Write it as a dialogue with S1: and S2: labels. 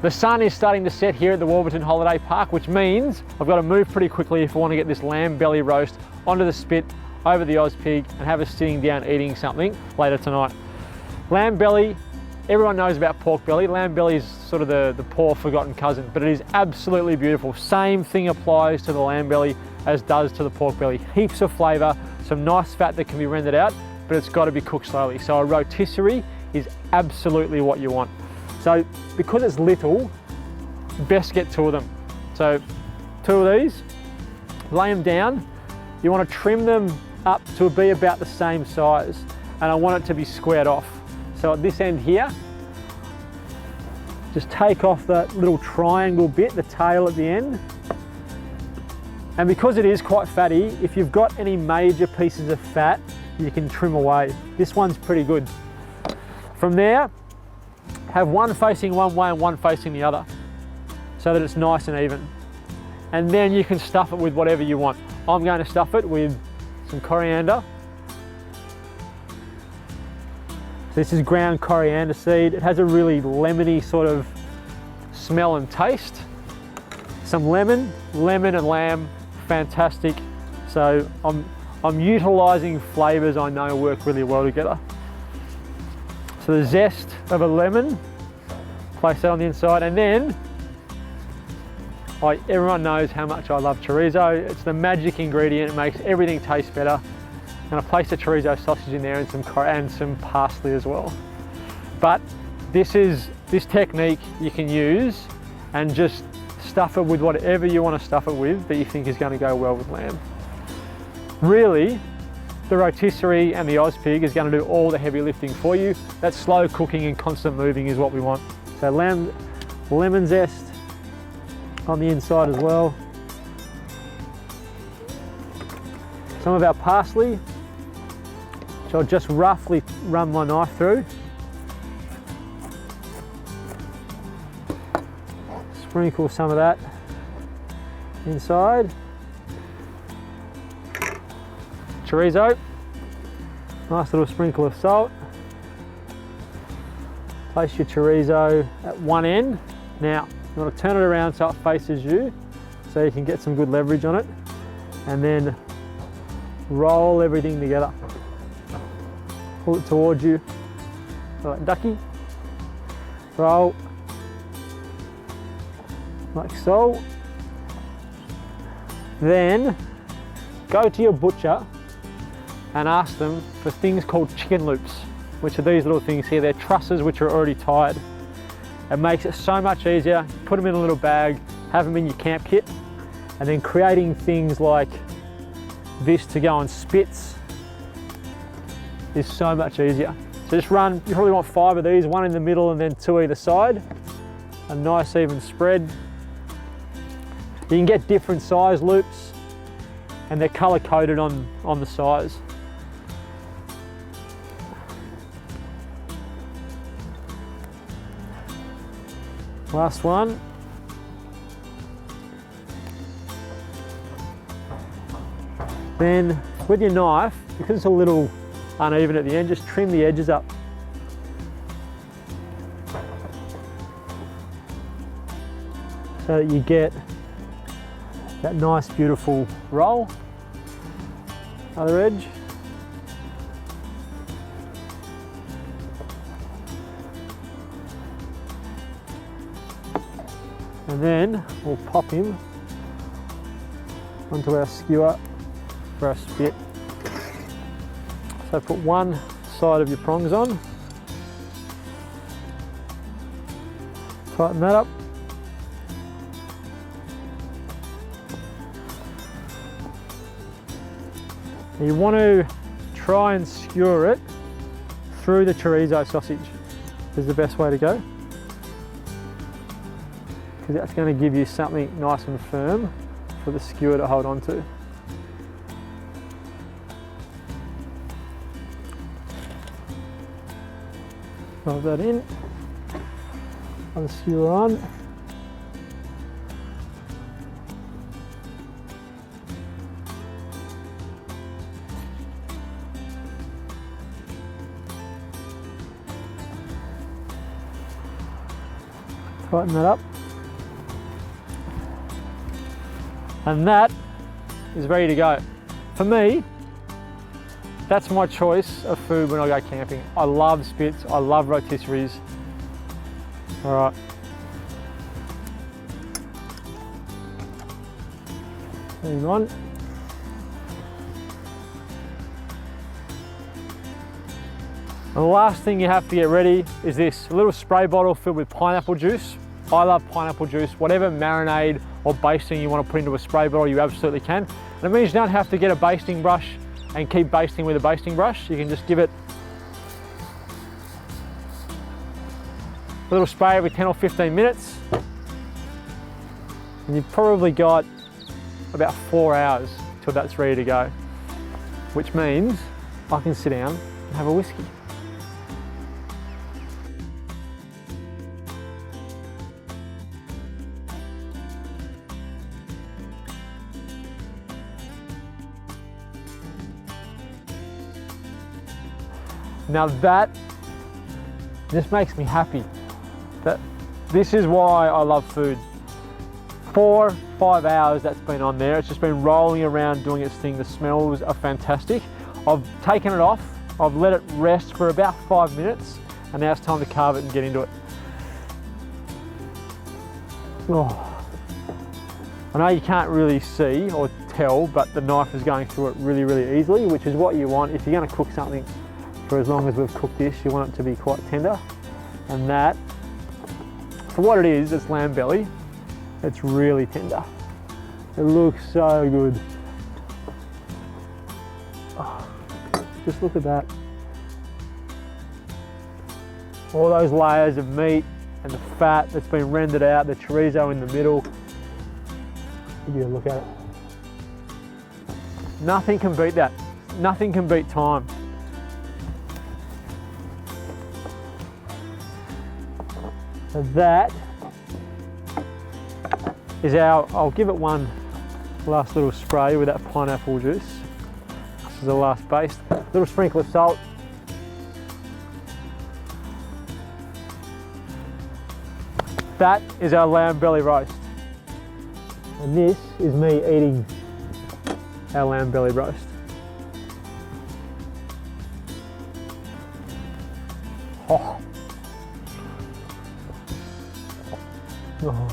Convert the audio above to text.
S1: The sun is starting to set here at the Warburton Holiday Park, which means I've got to move pretty quickly if I want to get this lamb belly roast onto the spit over the Ozpig and have us sitting down eating something later tonight. Lamb belly, everyone knows about pork belly. Lamb belly is sort of the poor forgotten cousin, but it is absolutely beautiful. Same thing applies to the lamb belly as does to the pork belly. Heaps of flavour, some nice fat that can be rendered out, but it's got to be cooked slowly. So a rotisserie is absolutely what you want. So because it's little, best get 2 of them. So 2 of these, lay them down. You want to trim them up to be about the same size, and I want it to be squared off. So at this end here, just take off that little triangle bit, the tail at the end. And because it is quite fatty, if you've got any major pieces of fat, you can trim away. This one's pretty good. From there, have one facing one way and one facing the other, so that it's nice and even. And then you can stuff it with whatever you want. I'm going to stuff it with some coriander. This is ground coriander seed. It has a really lemony sort of smell and taste. Some lemon and lamb, fantastic. So I'm utilising flavours I know work really well together. So the zest of a lemon, place that on the inside, and then everyone knows how much I love chorizo. It's the magic ingredient. It makes everything taste better. And I place the chorizo sausage in there and some parsley as well. But this technique you can use and just stuff it with whatever you want to stuff it with that you think is going to go well with lamb. Really, the rotisserie and the Ozpig is going to do all the heavy lifting for you. That slow cooking and constant moving is what we want. So lemon zest on the inside as well. Some of our parsley, which I'll just roughly run my knife through. Sprinkle some of that inside. Chorizo, nice little sprinkle of salt. Place your chorizo at one end. Now, you want to turn it around so it faces you, so you can get some good leverage on it. And then roll everything together. Pull it towards you, like ducky. Roll, like so. Then go to your butcher and ask them for things called chicken loops, which are these little things here. They're trusses which are already tied. It makes it so much easier. Put them in a little bag, have them in your camp kit, and then creating things like this to go on spits is so much easier. So just run, you probably want 5 of these, 1 in the middle and then 2 either side. A nice even spread. You can get different size loops and they're color coded on the size. Last one. Then with your knife, because it's a little uneven at the end, just trim the edges up. So that you get that nice beautiful roll. Other edge. And then we'll pop him onto our skewer for our spit. So put one side of your prongs on, tighten that up. You want to try and skewer it through the chorizo sausage is the best way to go, because that's going to give you something nice and firm for the skewer to hold on to. Rub that in, put the skewer on. Tighten that up. And that is ready to go. For me, that's my choice of food when I go camping. I love spits, I love rotisseries. All right. Moving on. And the last thing you have to get ready is this, a little spray bottle filled with pineapple juice. I love pineapple juice. Whatever marinade or basting you want to put into a spray bottle, you absolutely can. And it means you don't have to get a basting brush and keep basting with a basting brush. You can just give it a little spray every 10 or 15 minutes. And you've probably got about 4 hours till that's ready to go, which means I can sit down and have a whiskey. Now that just makes me happy. This is why I love food. 4 or 5 hours that's been on there. It's just been rolling around doing its thing. The smells are fantastic. I've taken it off. I've let it rest for about 5 minutes, and now it's time to carve it and get into it. Oh. I know you can't really see or tell, but the knife is going through it really, really easily, which is what you want. If you're going to cook something for as long as we've cooked this, you want it to be quite tender. And that, for what it is, it's lamb belly. It's really tender. It looks so good. Oh, just look at that. All those layers of meat and the fat that's been rendered out, the chorizo in the middle. Give you a look at it. Nothing can beat that. Nothing can beat time. So that is I'll give it one last little spray with that pineapple juice. This is the last base. Little sprinkle of salt. That is our lamb belly roast. And this is me eating our lamb belly roast. Oh. Oh.